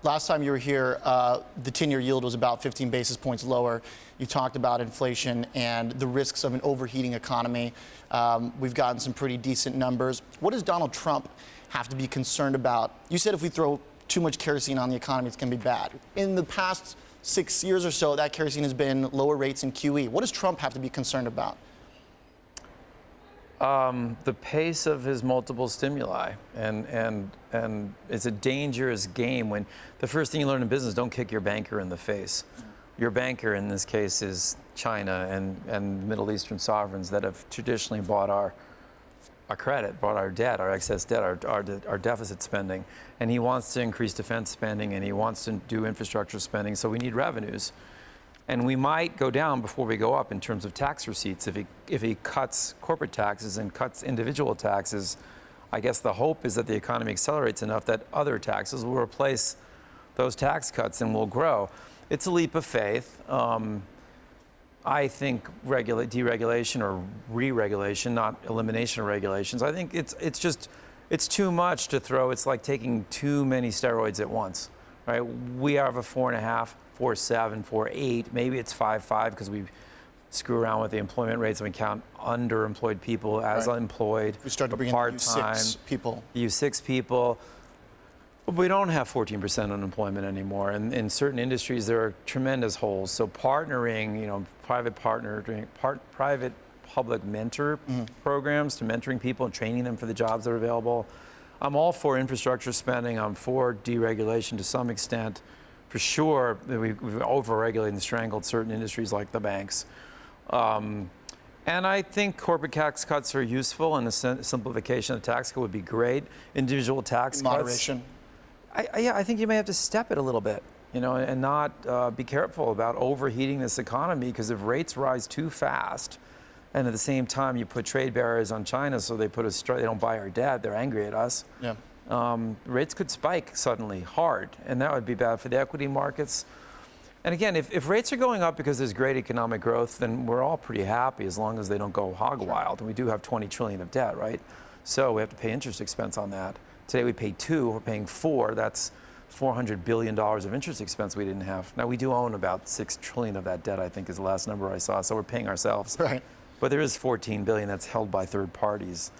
last time you were here, the 10-year yield was about 15 basis points lower. You talked about inflation and the risks of an overheating economy. We've gotten some pretty decent numbers. What does Donald Trump have to be concerned about? You said if we throw too much kerosene on the economy, it's going to be bad. In the past 6 years or so, that kerosene has been lower rates in QE. What does Trump have to be concerned about? The pace of his multiple stimuli, and it's a dangerous game when the first thing you learn in business, don't kick your banker in the face. Your banker in this case is China and Middle Eastern sovereigns that have traditionally bought our credit, bought our debt, our excess debt, our deficit spending, and he wants to increase defense spending and he wants to do infrastructure spending, so we need revenues. And we might go down before we go up in terms of tax receipts. If he cuts corporate taxes and cuts individual taxes, I guess the hope is that the economy accelerates enough that other taxes will replace those tax cuts and will grow. It's a leap of faith. I think deregulation or re-regulation, not elimination of regulations. I think it's too much to throw. It's like taking too many steroids at once, right? We have a 4.5. 4.7, 4.8, maybe it's 5.5 because we screw around with the employment rates and we count underemployed people as unemployed. We start to bring in U6 people. U6 people. But we don't have 14% unemployment anymore. And in certain industries, there are tremendous holes. So partnering, private-public mentor programs to mentoring people and training them for the jobs that are available. I'm all for infrastructure spending. I'm for deregulation to some extent. For sure, we've over-regulated and strangled certain industries like the banks. And I think corporate tax cuts are useful, and the simplification of the tax code would be great. Individual tax cuts. Moderation. I think you may have to step it a little bit, and not be careful about overheating this economy, because if rates rise too fast, and at the same time you put trade barriers on China so they don't buy our debt, they're angry at us. Yeah. Rates could spike suddenly hard, and that would be bad for the equity markets. And again, if rates are going up because there's great economic growth, then we're all pretty happy as long as they don't go hog wild. And we do have 20 trillion of debt, right? So we have to pay interest expense on that. Today we pay 2, we're paying 4. That's $400 billion of interest expense we didn't have. Now we do own about 6 trillion of that debt, I think is the last number I saw. So we're paying ourselves. Right. But there is 14 billion that's held by third parties.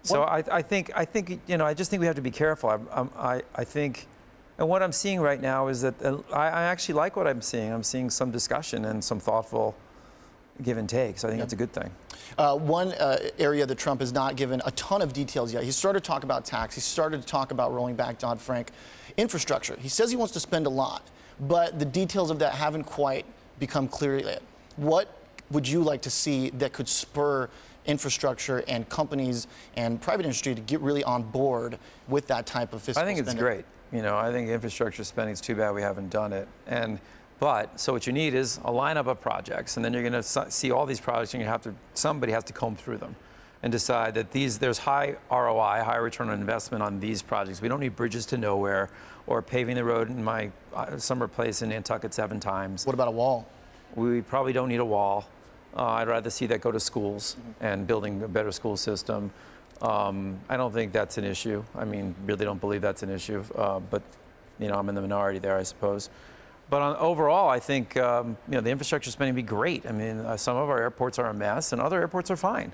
So I just think we have to be careful. I think, and what I'm seeing right now is that I actually like what I'm seeing. I'm seeing some discussion and some thoughtful give and take. So I think that's a good thing. One area that Trump has not given a ton of details yet. He started to talk about tax. He started to talk about rolling back Dodd-Frank. Infrastructure. He says he wants to spend a lot, but the details of that haven't quite become clear yet. What would you like to see that could spur infrastructure and companies and private industry to get really on board with that type of fiscal spending? I think it's great. I think infrastructure spending is too bad we haven't done it. So what you need is a lineup of projects, and then you're going to see all these projects, and somebody has to comb through them and decide that there's high ROI, high return on investment on these projects. We don't need bridges to nowhere or paving the road in my summer place in Nantucket 7 times. What about a wall? We probably don't need a wall. I'd rather see that go to schools and building a better school system. I don't think that's an issue. I mean, really don't believe that's an issue. But, I'm in the minority there, I suppose. But overall, I think, the infrastructure spending would be great. I mean, some of our airports are a mess and other airports are fine.